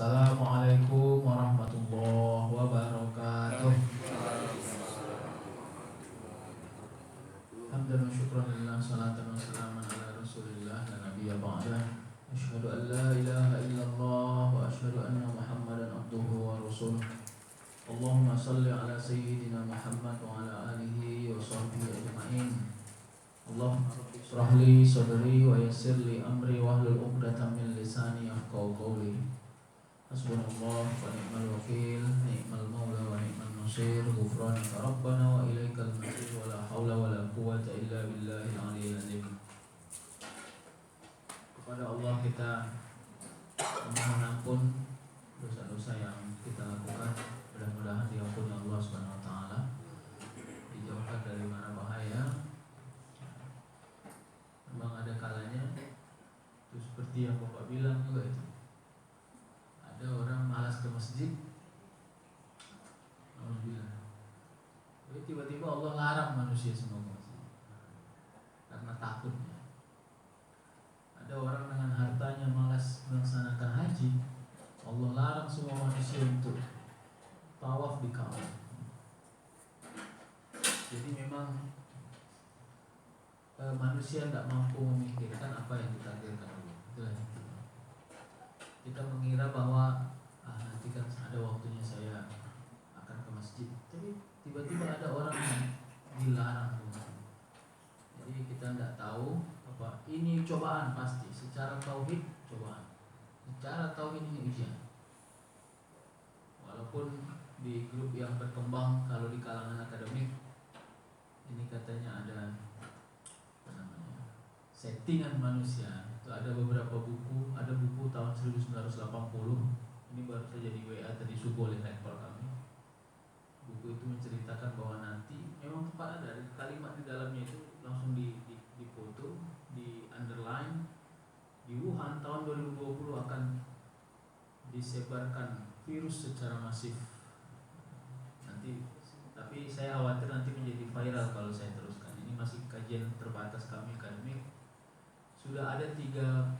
Assalamualaikum warahmatullahi wabarakatuh. Hamdan wa syukran lillah, salatan wa salaman ala rasulillah la nabiyya ba'dah. Asyhadu an la ilaha illallah wa asyhadu anna Muhammadan abduhu wa rasuluh. Allahumma salli ala sayyidina Muhammad wa ala alihi wa sahbihi ajma'in. Allahumma shrah li sadri wa yassir li amri wahlul 'uqdatam min lisani yafqahu qawli. Hasbunallah wa ni'mal wakil, ni'mal maula wa ni'mal nasir, ghufranaka rabbana wa ilaikal masir, wa la haula wa la quwwata illa billahil aliyyil azim. Kepada Allah kita memohon ampun dosa-dosa yang kita lakukan, mudah-mudahan diampuni Allah Subhanahu wa taala, dijauhkan dari mara bahaya. Memang ada kalanya itu seperti yang Bapak bilang juga itu. Ada orang malas ke masjid, alhamdulillah. Jadi tiba-tiba Allah larang manusia semua ke masjid karena takutnya. Ada orang dengan hartanya malas melaksanakan haji, Allah larang semua manusia untuk tawaf di Ka'bah. Jadi memang manusia tidak mampu memikirkan apa yang ditakdirkan Allah. Itulah yang kita mengira bahwa nanti kan ada waktunya saya akan ke masjid, tapi tiba-tiba ada orang yang dilarang. Jadi kita tidak tahu apa ini cobaan, pasti secara tauhid cobaan, secara tauhid ini ujian. Walaupun di grup yang berkembang, kalau di kalangan akademik ini katanya ada apa namanya, settingan manusia. Ada beberapa buku, ada buku tahun 1980. Ini baru saja di WA tadi subuh oleh rektor kami. Buku itu menceritakan bahwa nanti memang tepat ada kalimat di dalamnya itu langsung di foto, di underline. Di Wuhan tahun 2020 akan disebarkan virus secara masif. Nanti, tapi saya khawatir nanti menjadi viral kalau saya teruskan. Ini masih kajian terbatas kami akademik. Sudah ada tiga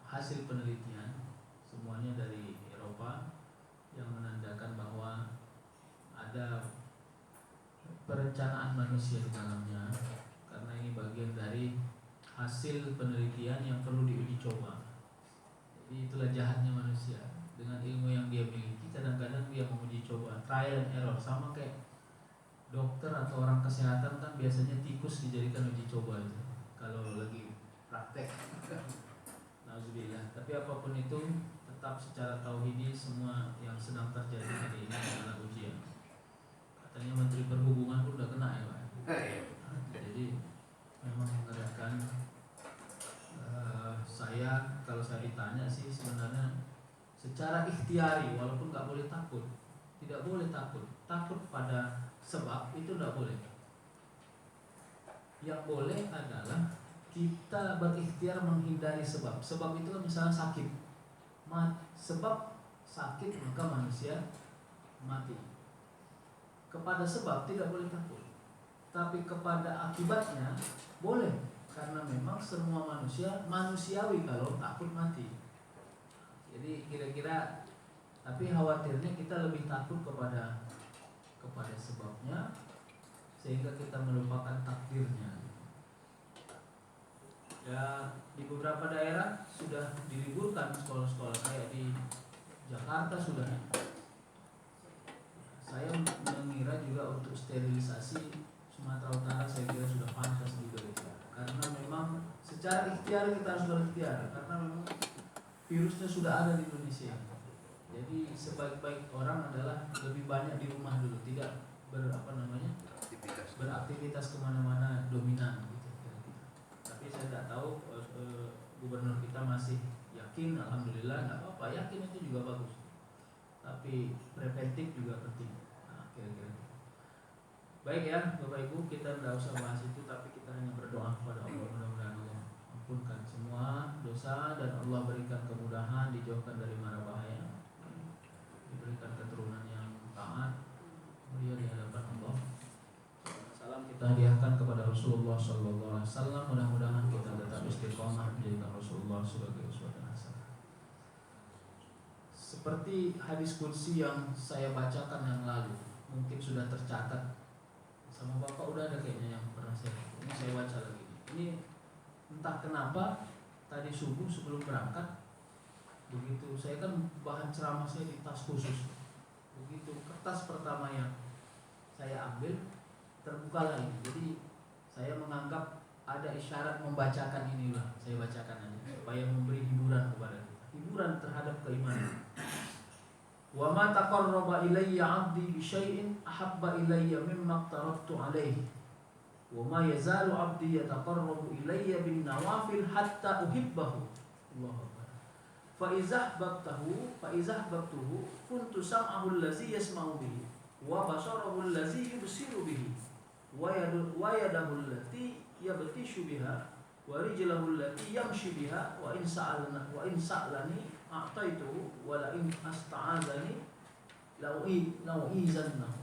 hasil penelitian, semuanya dari Eropa, yang menandakan bahwa ada perencanaan manusia di dalamnya, karena ini bagian dari hasil penelitian yang perlu diuji coba. Jadi itulah jahatnya manusia, dengan ilmu yang dia miliki kadang-kadang dia menguji coba, trial and error. Sama kayak dokter atau orang kesehatan kan biasanya tikus dijadikan uji coba itu kalau lagi praktek. Nauzubillah. Tapi apapun itu, tetap secara tauhidi semua yang sedang terjadi hari ini adalah ujian. Katanya Menteri Perhubungan pun udah kena ya Pak. Jadi memang menggerakkan. Saya kalau saya ditanya sih sebenarnya secara ikhtiari, walaupun nggak boleh takut, tidak boleh takut pada sebab itu tidak boleh. Yang boleh adalah kita berikhtiar menghindari sebab. Sebab itu kan misalnya sakit, sebab sakit maka manusia mati. Kepada sebab tidak boleh takut, tapi kepada akibatnya boleh, karena memang semua manusia manusiawi kalau takut mati. Jadi kira-kira, tapi khawatirnya kita lebih takut kepada sebabnya, sehingga kita melupakan takdirnya. Ya, di beberapa daerah sudah diliburkan sekolah-sekolah, kayak di Jakarta sudah. Saya mengira juga untuk sterilisasi Sumatera Utara, saya kira sudah pantas juga itu. Karena memang secara ikhtiar kita harus berikhtiar, karena memang virusnya sudah ada di Indonesia. Jadi sebaik-baik orang adalah lebih banyak di rumah dulu, tidak beraktivitas kemana-mana dominan gitu. Tapi saya tidak tahu, gubernur kita masih yakin. Alhamdulillah, nggak apa-apa, yakin itu juga bagus. Tapi preventif juga penting. Nah, kira-kira baik ya Bapak Ibu, kita tidak usah bahas itu, tapi kita hanya berdoa kepada Allah, mudah-mudahan Allah ampunkan semua dosa dan Allah berikan kemudahan, dijauhkan dari mara bahaya, diberikan keturunan yang taat, mulia di hadapan Allah. Salam kita hadiahkan kepada Rasulullah SAW. Mudah-mudahan kita tetap istiqomah menjadikan Rasulullah sebagai uswatun hasanah. seperti hadis kursi yang saya bacakan yang lalu, mungkin sudah tercatat sama Bapak, udah ada kayaknya yang pernah ini saya baca lagi. Ini entah kenapa tadi subuh sebelum berangkat, begitu saya kan bahan ceramah saya di tas khusus, begitu kertas pertama yang saya ambil terbuka lagi. Jadi saya menganggap ada isyarat membacakan inilah, saya bacakan aja supaya memberi hiburan kepada kita, hiburan terhadap keimanan. Wa ma taqarraba ilayya 'abdi bi syai'in ahabba ilayya mimma aftaradtu 'alaihi wa ma yazalu 'abdi yataqarrabu ilayya bin nawafil hatta uhibbahu. Allahu akbar. Fa iza ahbabtuhu kuntu sam'ahu allazi yasma'u bihi wa basarahu allazi yubsiru bihi wa yadahu allati yabtishu biha wa rijlahu allati yamshi biha wa in sa'alani a'taituhu wa la in asta'adzani lau'izannahu.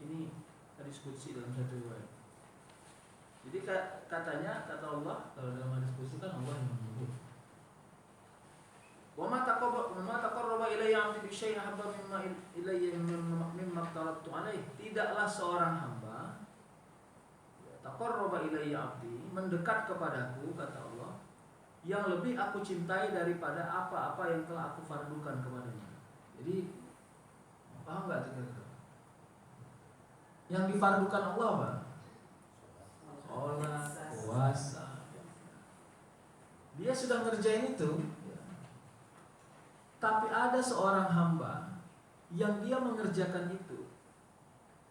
Ini hadis qudsi dalam satu riwayat. Jadi kata Allah, kalau dalam hadis qudsi kan Allah yang menyebut, wa ma taqarraba ilayya 'abdi bi syai'in ahabba mimma aftaradtu 'alaihi. Tidaklah seorang hamba taqarraba ilayya 'abdi, mendekat kepadaku, kata Allah, yang lebih aku cintai daripada apa-apa yang telah aku fardukan kepadanya. Jadi paham nggak kira-kira? Yang difardukan Allah apa? Sholat, puasa. Dia sudah ngerjain itu, tapi ada seorang hamba yang dia mengerjakan itu,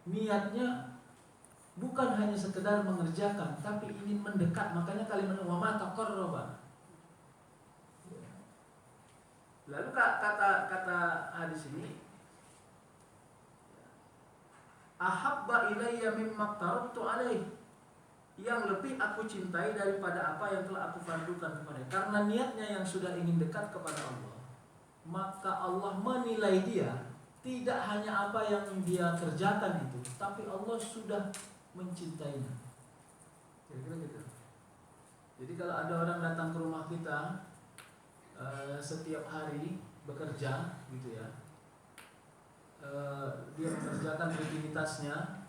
niatnya bukan hanya sekedar mengerjakan, tapi ingin mendekat. Makanya kalimat wa ma taqarraba. Lalu kata hadis ini, ahabba ilayya mimma aftaradtu 'alaihi, yang lebih aku cintai daripada apa yang telah aku fardukan kepadanya. Karena niatnya yang sudah ingin dekat kepada Allah, maka Allah menilai dia tidak hanya apa yang dia kerjakan itu, tapi Allah sudah mencintainya. Kira-kira gitu. Jadi kalau ada orang datang ke rumah kita setiap hari bekerja gitu ya, dia mengerjakan rutinitasnya,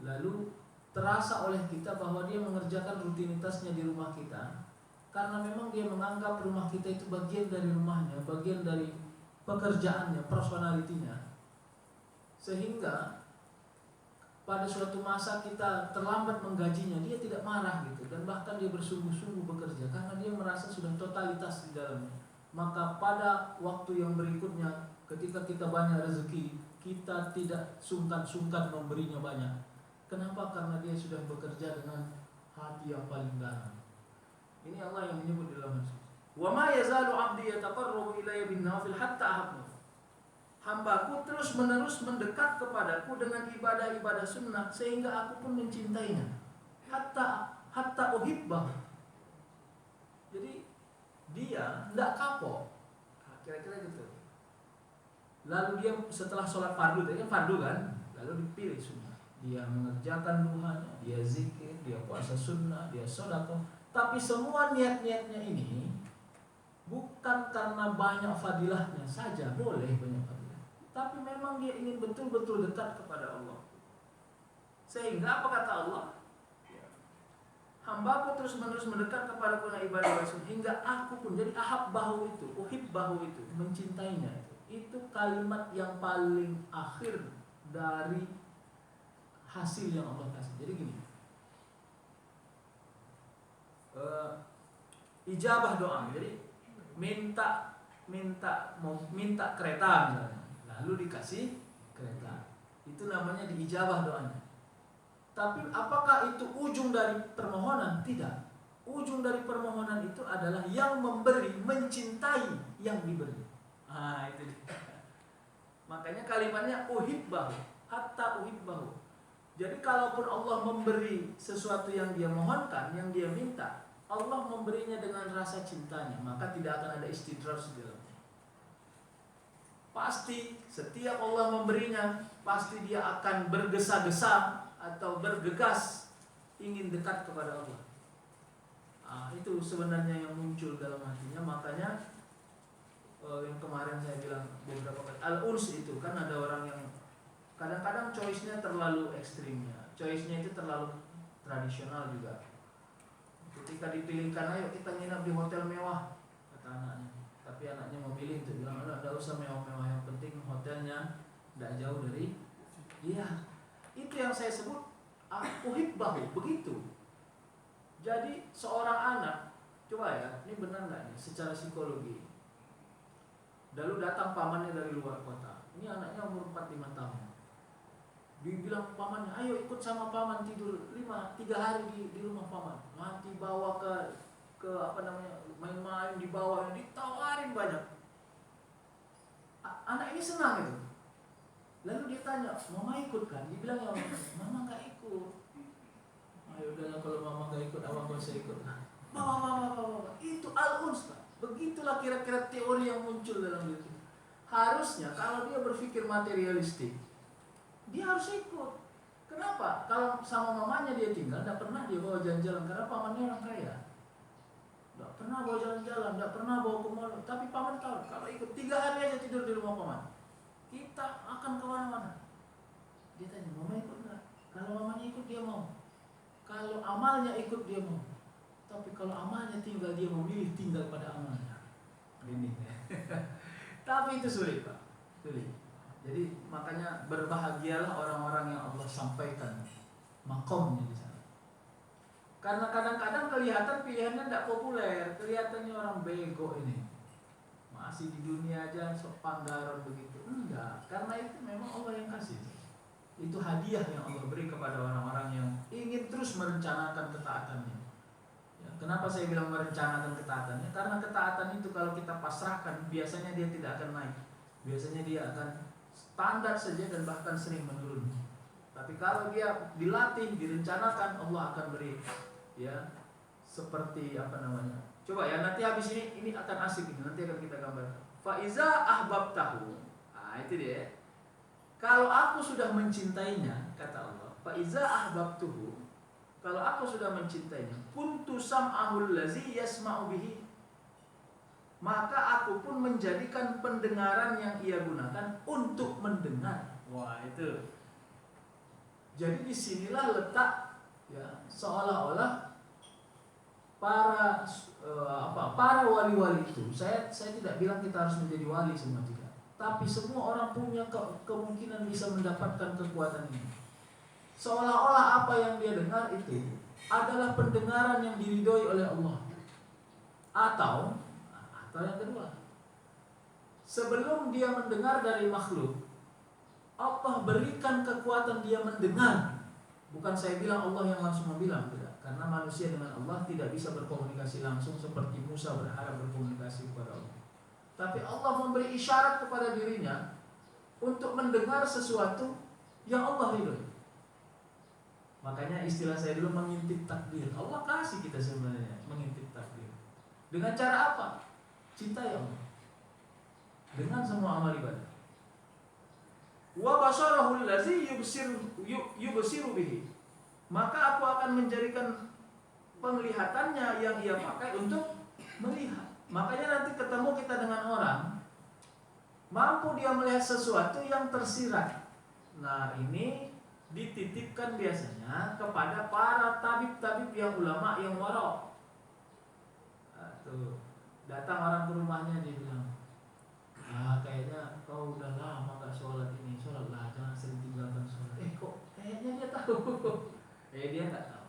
lalu terasa oleh kita bahwa dia mengerjakan rutinitasnya di rumah kita, karena memang dia menganggap rumah kita itu bagian dari rumahnya, bagian dari pekerjaannya, personalitinya, sehingga pada suatu masa kita terlambat menggajinya, dia tidak marah gitu, dan bahkan dia bersungguh-sungguh bekerja karena dia merasa sudah totalitas di dalamnya. Maka pada waktu yang berikutnya, ketika kita banyak rezeki, kita tidak sungkan-sungkan memberinya banyak. Kenapa? Karena dia sudah bekerja dengan hati yang paling dalam. Ini Allah yang menyebut di dalam hadis. Wa ma yazalu 'abdi yataqarrabu ilayya bin nawafil hatta ahabbu. Hambaku terus menerus mendekat kepadaku dengan ibadah-ibadah sunnah sehingga aku pun mencintainya. Hatta uhibbahu. Jadi dia tidak kapok. Kira-kira gitu. Lalu dia setelah sholat fardu, tadi kan fardu kan, lalu dipilih sunnah. Dia mengerjakan duhanya, dia zikir, dia puasa sunnah, dia sedekah. Tapi semua niat-niatnya ini bukan karena banyak fadilahnya saja, boleh banyak fadilah, tapi memang dia ingin betul-betul dekat kepada Allah. Sehingga apa kata Allah? Hambaku terus menerus mendekat kepadaku dengan ibadah sunnah hingga aku pun, jadi ahabbahu itu, uhibbahu itu, mencintainya. Itu kalimat yang paling akhir dari hasil yang Allah kasih. Jadi gini, ijabah doa. Jadi minta kereta misalnya, lalu dikasih kereta, itu namanya diijabah doanya. Tapi apakah itu ujung dari permohonan? Tidak. Ujung dari permohonan itu adalah yang memberi mencintai yang diberi. Itu dia. Makanya kalimatnya uhibbahu, hatta uhibbahu. Jadi kalaupun Allah memberi sesuatu yang dia mohonkan, yang dia minta, Allah memberinya dengan rasa cintanya, maka tidak akan ada istidraj di dalamnya. Pasti setiap Allah memberinya, pasti dia akan bergesa-gesa atau bergegas ingin dekat kepada Allah. Itu sebenarnya yang muncul dalam hatinya. Makanya yang kemarin saya bilang beberapa kali al-uns itu kan ada orang yang kadang-kadang choice-nya terlalu ekstrimnya, choice-nya itu terlalu tradisional juga. Ketika dipilihkan, ayo kita nginap di hotel mewah, kata anaknya. Tapi anaknya memilih untuk bilang, enggak usah mewah-mewah, yang penting hotelnya tidak jauh dari. Iya, itu yang saya sebut uhibbahu, begitu. Jadi seorang anak, coba ya, ini benar nggak nih secara psikologi. Lalu datang pamannya dari luar kota. Ini anaknya umur 4-5 tahun. Dibilang pamannya, ayo ikut sama paman tidur 3 hari di rumah paman. Nanti bawa ke apa namanya, main-main di bawah, ditawarin banyak. Anak ini senang itu. Lalu dia tanya, mama ikut kan? Dibilang ya, mama nggak ikut. Ayo udahlah, kalau mama nggak ikut, abang nggak usah ikut. Mama. Itu al-uns. Begitulah kira-kira teori yang muncul dalam diri. Harusnya kalau dia berpikir materialistik, dia harus ikut. Kenapa? Kalau sama mamanya dia tinggal, tidak pernah dia bawa jalan-jalan karena pamannya orang kaya. Tidak pernah bawa jalan-jalan, tidak pernah bawa ke mall. Tapi paman tahu kalau ikut 3 hari aja tidur di rumah paman, kita akan kemana-mana. Dia tanya, mama ikut nggak? Kalau mamanya ikut dia mau. Kalau amalnya ikut dia mau. Tapi kalau amalnya tinggal, dia memilih tinggal pada amalnya. Ini. Tapi itu sulit, Pak. Sulit. Jadi makanya berbahagialah orang-orang yang Allah sampaikan makomnya di sana. Karena kadang-kadang kelihatan pilihannya tidak populer, kelihatannya orang bego ini. Masih di dunia aja sok panggaran begitu. Enggak, karena itu memang Allah yang kasih. Itu hadiah yang Allah beri kepada orang-orang yang ingin terus merencanakan ketaatannya. Ya, kenapa saya bilang merencanakan ketaatannya? Karena ketaatan itu kalau kita pasrahkan, biasanya dia tidak akan naik. Biasanya dia akan standar saja dan bahkan sering menurun. Tapi kalau dia dilatih, direncanakan, Allah akan beri ya seperti apa namanya. Coba ya, nanti habis ini akan asik ini, nanti akan kita gambarkan. Fa iza ahbabtahu. Ah, itu dia. Kalau aku sudah mencintainya, kata Allah, fa iza ahbabtuhu. Kalau aku sudah mencintainya, kuntu sam'ahul lazi yasma'u bihi. Maka aku pun menjadikan pendengaran yang ia gunakan untuk mendengar. Wah, itu. Jadi disinilah letak ya, seolah-olah para wali-wali itu. Saya tidak bilang kita harus menjadi wali semua tidak. Tapi semua orang punya kemungkinan bisa mendapatkan kekuatan ini. Seolah-olah apa yang dia dengar itu adalah pendengaran yang diridhoi oleh Allah. Atau yang kedua, sebelum dia mendengar dari makhluk, Allah berikan kekuatan dia mendengar. Bukan saya bilang Allah yang langsung membilang, tidak. Karena manusia dengan Allah tidak bisa berkomunikasi langsung seperti Musa berharap berkomunikasi kepada Allah. Tapi Allah memberi isyarat kepada dirinya untuk mendengar sesuatu yang Allah ridhoi. Makanya istilah saya dulu mengintip takdir. Allah kasih kita sebenarnya mengintip takdir. Dengan cara apa? Cintai Allah dengan semua amal ibadah. Wa basarahu allazi yubsiru bihi. Maka aku akan menjadikan penglihatannya yang ia pakai untuk melihat. Makanya nanti ketemu kita dengan orang, mampu dia melihat sesuatu yang tersirat. Nah, ini dititipkan biasanya kepada para tabib-tabib yang ulama yang wara'. Tuh. Datang orang ke rumahnya, dia bilang, kayaknya kau udah lama gak sholat ini, sholatlah, jangan sering tinggalkan sholat. Kok kayaknya dia tahu? Dia nggak tahu.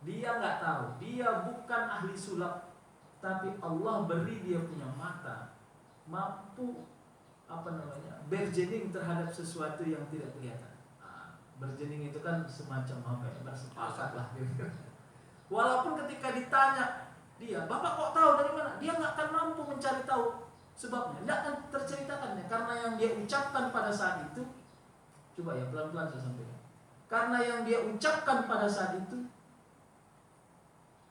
Dia nggak tahu. Dia bukan ahli sulap, tapi Allah beri dia punya mata, mampu berjening terhadap sesuatu yang tidak kelihatan. Berjening itu kan semacam bersepakat lah. Walaupun ketika ditanya dia, Bapak kok tahu dari mana? Dia nggak akan mampu mencari tahu sebabnya, tidak akan terceritakannya. Karena yang dia ucapkan pada saat itu, coba ya pelan-pelan saya sampaikan. Karena yang dia ucapkan pada saat itu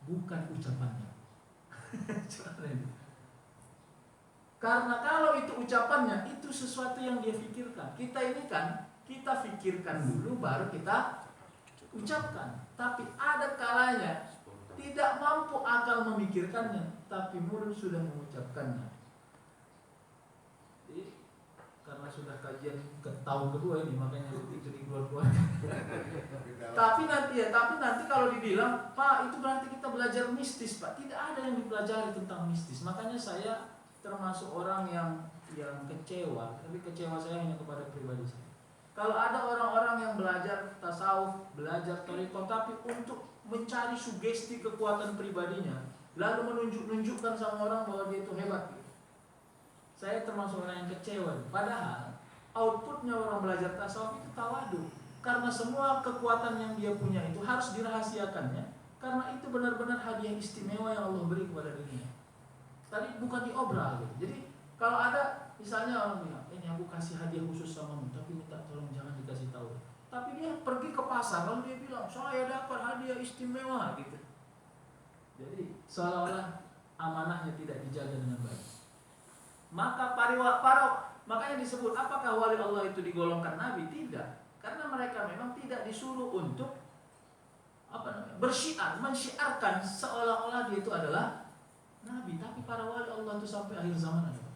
bukan ucapannya. Karena kalau itu ucapannya, itu sesuatu yang dia pikirkan. Kita ini kan, kita pikirkan dulu baru kita ucapkan. Tapi ada kalanya tidak mampu akal memikirkannya, tapi mulut sudah mengucapkannya. karena sudah kajian ke tahun kedua ini, makanya itu dikeluar-keluar. tapi nanti kalau dibilang, Pak, itu berarti kita belajar mistis, Pak. Tidak ada yang dipelajari tentang mistis. Makanya saya termasuk orang yang kecewa, tapi kecewa saya hanya kepada pribadi saya. Kalau ada orang-orang yang belajar tasawuf, belajar thariqah, tapi untuk mencari sugesti kekuatan pribadinya, lalu menunjukkan sama orang bahwa dia itu hebat. Saya termasuk orang yang kecewa. Padahal outputnya orang belajar tasawuf itu tawadu. Karena semua kekuatan yang dia punya itu harus dirahasiakannya. Karena itu benar-benar hadiah istimewa yang Allah beri kepada dirinya. Tadi bukan diobral gitu. Jadi kalau ada misalnya orang bilang, ini aku kasih hadiah khusus sama kamu, tapi minta tolong jangan dikasih tahu. Tapi dia pergi ke pasar lalu dia bilang, saya dapat hadiah istimewa gitu. Jadi seolah-olah amanahnya tidak dijaga dengan baik. Maka makanya disebut apakah wali Allah itu digolongkan nabi? Tidak, karena mereka memang tidak disuruh untuk mensyiarkan seolah-olah dia itu adalah nabi. Tapi para wali Allah itu sampai akhir zaman ada.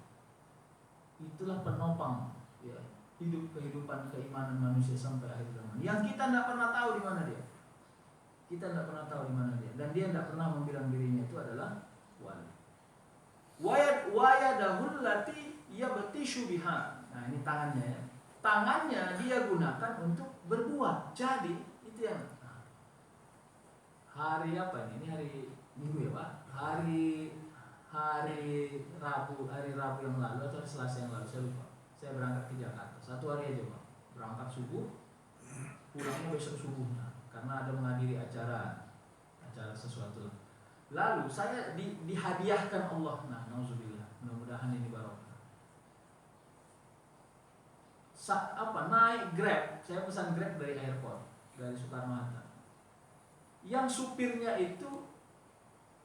Itulah penopang ya, kehidupan keimanan manusia sampai akhir zaman. Yang kita tidak pernah tahu di mana dia. Kita tidak pernah tahu di mana dia, dan dia tidak pernah membilang dirinya itu adalah wali. Wayadahul lati yabtishu biha. Nah, ini tangannya ya. Tangannya dia gunakan untuk berbuat. Jadi itu yang hari apa ini? Ini hari Minggu ya, Pak. Hari Rabu yang lalu atau Selasa yang lalu saya lupa. Saya berangkat ke Jakarta. 1 hari aja, Pak. Berangkat subuh, pulangnya besok subuhnya karena ada menghadiri acara sesuatu. Lalu saya dihadiahkan Allah. Nah, nauzubillah. Mudah-mudahan ini barokah. Naik Grab. Saya pesan Grab dari airport, dari Soekarno-Hatta. Yang supirnya itu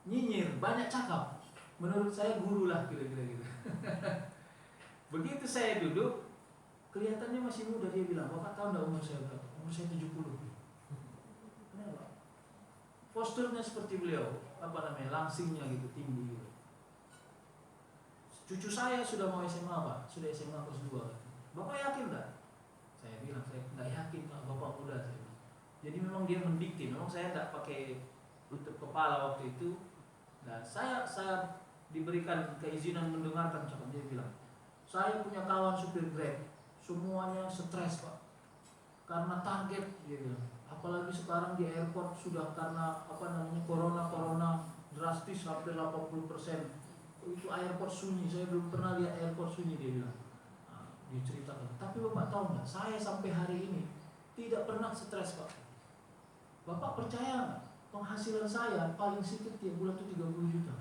nyinyir, banyak cakap. Menurut saya guru lah kira-kira gitu. Begitu saya duduk, kelihatannya masih muda. Dia bilang, Bapak tahu enggak umur saya berapa? Umur saya 70. Kenapa? Posturnya seperti beliau, langsingnya gitu, tinggi gitu. Cucu saya sudah mau SMA, Pak, sudah SMA kelas 2. Bapak yakin tak? Saya bilang, saya nggak yakin, Pak, Bapak muda. Saya bilang. Jadi memang dia mendikte, memang saya tak pakai tutup kepala waktu itu. Nah, saya diberikan keizinan mendengarkan ucapan dia bilang, saya punya kawan supir Grab, semuanya stres, Pak, karena target, dia bilang. Apalagi sekarang di airport sudah karena corona drastis sampai 80%. Itu airport sunyi, saya belum pernah lihat airport sunyi, dia bilang. Nah, dia ceritakan. Tapi Bapak tahu nggak, saya sampai hari ini tidak pernah stres, Pak. Bapak percaya nggak? Penghasilan saya paling sedikit tiap bulan itu 30 juta.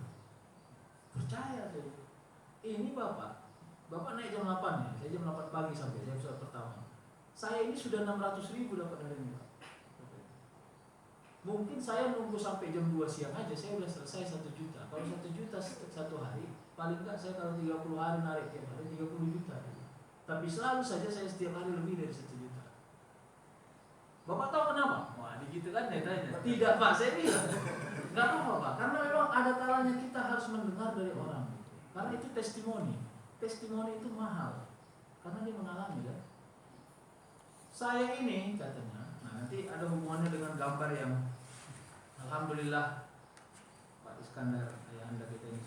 Percaya saya. Ini Bapak naik jam 8 ya, saya jam 8 pagi sampai saya pesawat pertama. Saya ini sudah 600.000 dapat hari ini, Pak. Mungkin saya nunggu sampai jam 2 siang aja, saya udah selesai 1 juta. Kalau 1 juta satu hari, paling enggak saya kalau 30 hari narik tiap hari 30 juta. Tapi selalu saja saya setiap hari lebih dari 1 juta. Bapak tahu kenapa? Wah, gitu kan ya tanya. Tidak, Pak, saya bilang. Enggak apa-apa, Pak. Karena memang ada kalanya kita harus mendengar dari orang. Karena itu testimoni. Testimoni itu mahal. Karena dia mengalami kan. Saya ini katanya, nanti ada hubungannya dengan gambar yang alhamdulillah Pak Iskandar ayah anda kita ini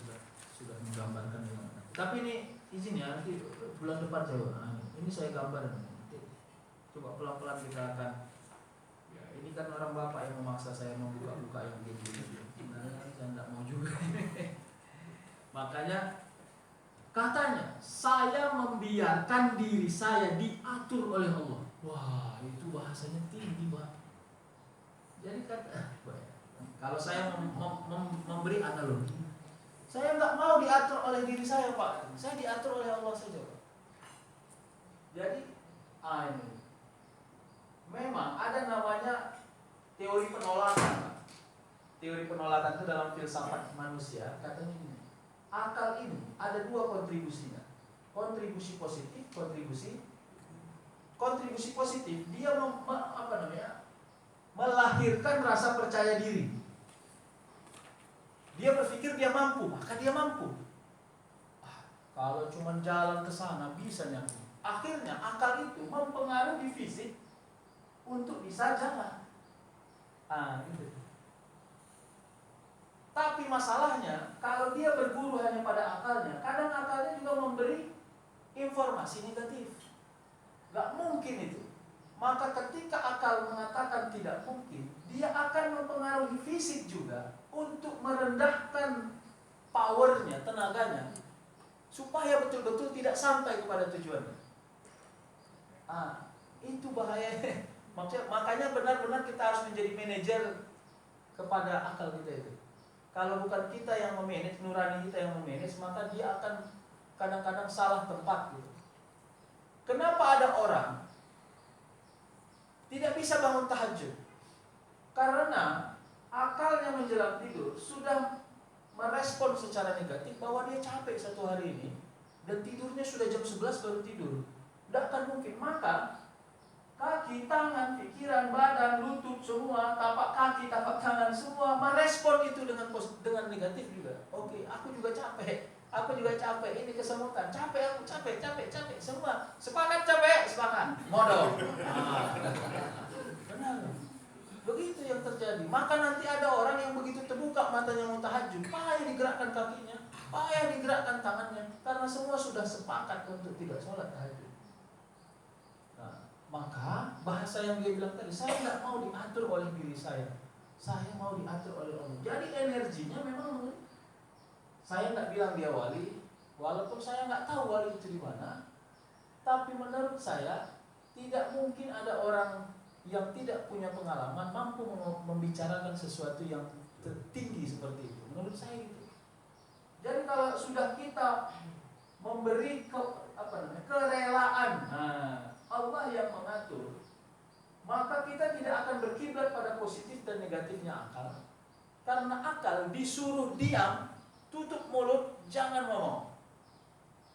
sudah menggambarkan dengan. Tapi ini izin ya, nanti bulan depan saya ini saya gambar nanti. Coba pelan-pelan kita akan. Ya, ini kan orang bapak yang memaksa saya mau buka-buka yang begini. Nah, saya tidak mau juga. Makanya katanya saya membiarkan diri saya diatur oleh Allah. Wah, itu bahasanya tinggi, Pak. Jadi kalau saya memberi analogi, saya nggak mau diatur oleh diri saya, Pak. Saya diatur oleh Allah saja, Pak. Jadi, ini memang ada namanya teori penolakan, Pak. Teori penolakan itu dalam filsafat manusia katanya ini. Akal ini ada 2 kontribusinya. Kontribusi positif, kontribusi positif dia melahirkan rasa percaya diri. Dia berpikir dia mampu, maka dia mampu. Kalau cuma jalan ke sana bisa nyampe. Akhirnya akal itu mempengaruhi fisik untuk bisa jalan. Gitu. Tapi masalahnya kalau dia berguru hanya pada akalnya, kadang akalnya juga memberi informasi negatif. Gak mungkin itu. Maka ketika akal mengatakan tidak mungkin, dia akan mempengaruhi fisik juga untuk merendahkan powernya, tenaganya, supaya betul-betul tidak sampai kepada tujuannya. Itu bahayanya. Makanya benar-benar kita harus menjadi manajer kepada akal kita itu. Kalau bukan kita yang memanage, nurani kita yang memanage, maka dia akan kadang-kadang salah tempat gitu. Kenapa ada orang tidak bisa bangun tahajud? Karena akalnya menjelang tidur sudah merespon secara negatif bahwa dia capek satu hari ini dan tidurnya sudah jam 11 baru tidur. Tidak akan mungkin. Maka kaki, tangan, pikiran, badan, lutut semua, tapak kaki, tapak tangan semua merespon itu dengan negatif juga. Oke, aku juga capek. Aku juga capek, ini kesemutan. Capek aku, capek semua. Sepakat capek, sepakat. Modal. Benar. Begitu yang terjadi. Maka nanti ada orang yang begitu terbuka matanya mau tahajud, payah digerakkan kakinya, payah digerakkan tangannya, karena semua sudah sepakat untuk tidak sholat tahajud. Maka bahasa yang dia bilang tadi, saya tidak mau diatur oleh diri saya mau diatur oleh Allah. Jadi energinya memang, saya tidak bilang dia wali, walaupun saya tidak tahu wali itu di mana, tapi menurut saya tidak mungkin ada orang yang tidak punya pengalaman mampu membicarakan sesuatu yang tinggi seperti itu. Menurut saya itu. Jadi kalau sudah kita memberi kerelaan, Allah yang mengatur, maka kita tidak akan berkiblat pada positif dan negatifnya akal. Karena akal disuruh diam, tutup mulut, jangan ngomong.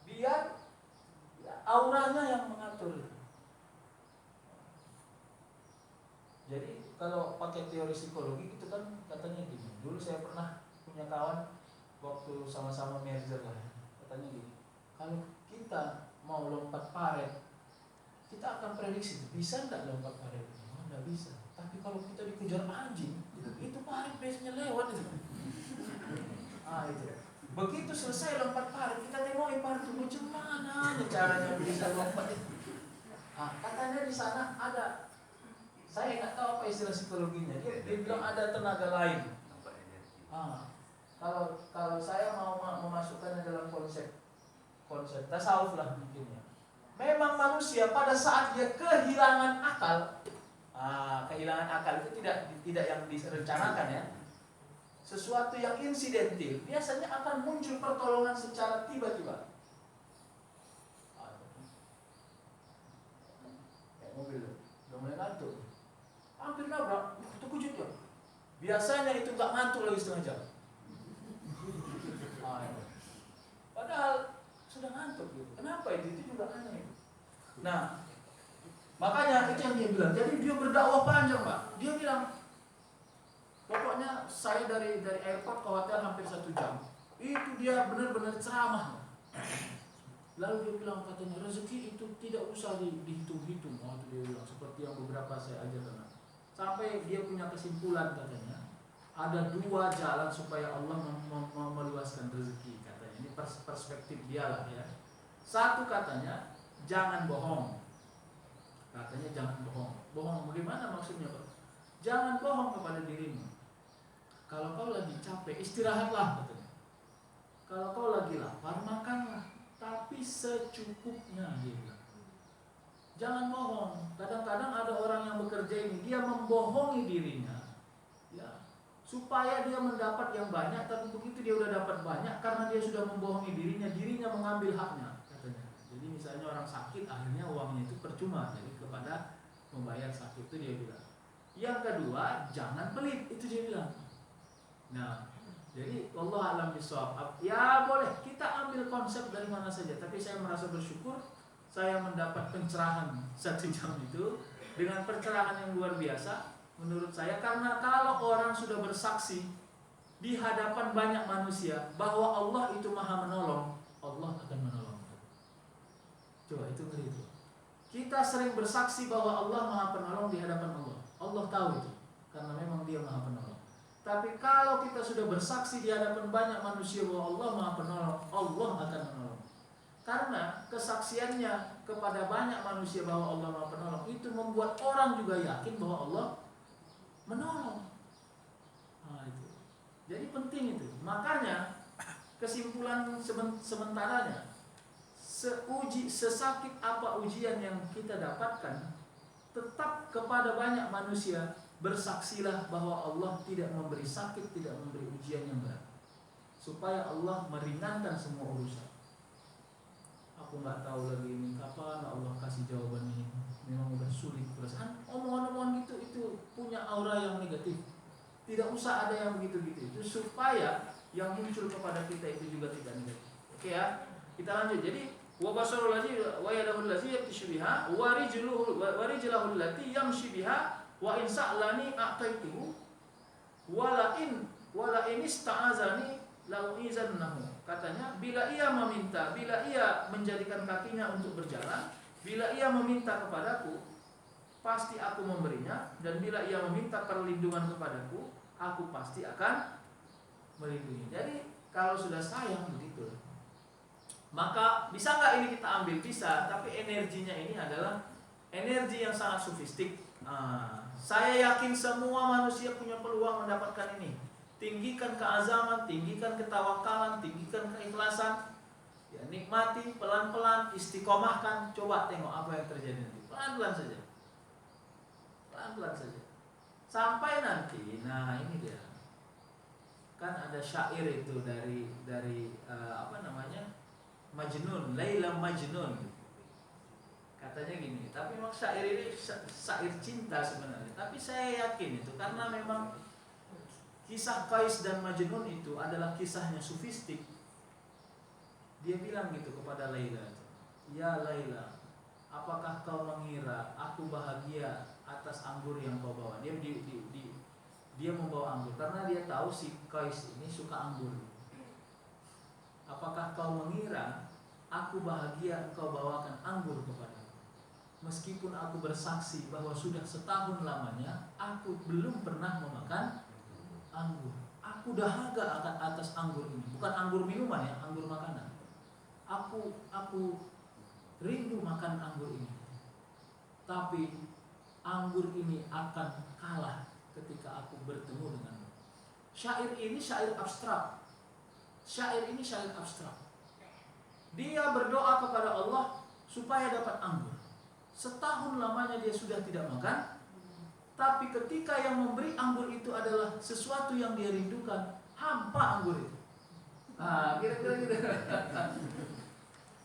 Biar auranya yang mengatur. Jadi kalau pakai teori psikologi itu kan katanya gini. Dulu saya pernah punya kawan waktu sama-sama merger lah. Katanya gini, kalau kita mau lompat paret, kita akan prediksi bisa nggak lompat paret? Nggak bisa. Tapi kalau kita dikejar anjing, itu paret biasanya lewat itu. Itu. Begitu selesai lompat paret, kita tengok paret itu macam mana caranya bisa lompat itu. Katanya di sana ada, saya nggak tahu apa istilah psikologinya. Dia bilang ada tenaga lain. Kalau saya mau memasukkannya dalam konsep tasawuf lah mungkin ya. Memang manusia pada saat dia kehilangan akal, kehilangan akal itu tidak yang direncanakan ya. Sesuatu yang insidentil biasanya akan muncul pertolongan secara tiba-tiba. Kayak mobil, udah mulai ngantuk, hampir nabrak, terkejut ya. Biasanya itu nggak ngantuk lagi setengah jam. Padahal sudah ngantuk gitu. Kenapa itu juga aneh. Nah, makanya itu yang dia bilang. Jadi dia berdakwah panjang, Pak. Dia bilang, pokoknya saya dari airport ke hotel hampir 1 jam. Itu dia benar-benar ceramah. Lalu dia bilang katanya rezeki itu tidak usah dihitung-hitung. Itu dia bilang seperti yang beberapa saya ajarkan. Sampai dia punya kesimpulan katanya, ada 2 jalan supaya Allah meluaskan rezeki katanya. Ini perspektif dia lah ya. Satu katanya, jangan bohong. Katanya jangan bohong. Bohong bagaimana maksudnya, Pak? Jangan bohong kepada dirimu. Kalau kau lagi capek, istirahatlah katanya. Kalau kau lagi lapar, makanlah, tapi secukupnya dia bilang. Jangan bohong. Kadang-kadang ada orang yang bekerja ini, dia membohongi dirinya ya, supaya dia mendapat yang banyak, tapi begitu dia udah dapat banyak, karena dia sudah membohongi dirinya mengambil haknya katanya. Jadi misalnya orang sakit, akhirnya uangnya itu percuma, jadi kepada membayar sakit itu dia bilang. Yang kedua, jangan pelit, itu dia bilang. Nah, jadi Allah alam bisawab. Ya boleh kita ambil konsep dari mana saja, tapi saya merasa bersyukur saya mendapat pencerahan 1 jam itu dengan pencerahan yang luar biasa menurut saya, karena kalau orang sudah bersaksi di hadapan banyak manusia bahwa Allah itu Maha menolong, Allah akan menolong. Coba itu ngeri itu. Kita sering bersaksi bahwa Allah Maha Penolong di hadapan Allah. Allah tahu itu, karena memang Dia Maha Penolong. Tapi kalau kita sudah bersaksi di hadapan banyak manusia bahwa Allah Maha Penolong, Allah akan menolong. Karena kesaksiannya kepada banyak manusia bahwa Allah Maha Penolong itu membuat orang juga yakin bahwa Allah menolong. Nah, itu. Jadi penting itu. Makanya kesimpulan sementaranya, sesakit apa ujian yang kita dapatkan, tetap kepada banyak manusia bersaksilah bahwa Allah tidak memberi sakit, tidak memberi ujian yang berat, supaya Allah meringankan semua urusan. Aku nggak tahu lagi ini kapan Allah kasih jawaban ini. Memang udah sulit perasaan. Omongan-omongan gitu itu punya aura yang negatif. Tidak usah ada yang begitu-gitu. Itu supaya yang muncul kepada kita itu juga tidak negatif. Oke ya, kita lanjut. Jadi wa basarul ladzi wa yadahul ladzi yabtishu biha wa rijluhul lati yamshi biha wa in sa'lani a'taituhu wala in ista'azani lau izannahu. Katanya bila ia meminta, bila ia menjadikan kakinya untuk berjalan, bila ia meminta kepadaku, pasti aku memberinya, dan bila ia meminta perlindungan kepadaku, aku pasti akan melindungi. Jadi kalau sudah sayang begitu. Maka bisa nggak ini kita ambil? Bisa, tapi energinya ini adalah energi yang sangat sofistik. Saya yakin semua manusia punya peluang mendapatkan ini. Tinggikan keazaman, tinggikan ketawakalan, tinggikan keikhlasan. Ya, nikmati pelan-pelan, istiqomahkan. Coba tengok apa yang terjadi nanti. Pelan-pelan saja. Pelan-pelan saja. Sampai nanti, nah ini dia. Kan ada syair itu dari apa namanya? Majnun, Laila Majnun. Katanya gini, tapi memang syair ini syair cinta sebenarnya. Tapi saya yakin itu karena memang kisah Qais dan Majnun itu adalah kisahnya sofistik. Dia bilang gitu kepada Laila, "Ya Laila, apakah kau mengira aku bahagia atas anggur yang kau bawa?" Dia membawa anggur karena dia tahu si Qais ini suka anggur. "Apakah kau mengira aku bahagia engkau bawakan anggur kepadaku? Meskipun aku bersaksi bahwa sudah setahun lamanya aku belum pernah memakan anggur. Aku dahaga akan atas anggur ini. Bukan anggur minuman ya, anggur makanan. Aku rindu makan anggur ini. Tapi anggur ini akan kalah ketika aku bertemu denganmu." Syair ini syair abstrak. Syair ini syair abstrak. Dia berdoa kepada Allah supaya dapat anggur. Setahun lamanya dia sudah tidak makan. Tapi ketika yang memberi anggur itu adalah sesuatu yang dia rindukan, hampa anggur itu. Kira-kira gitu.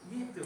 Gitu.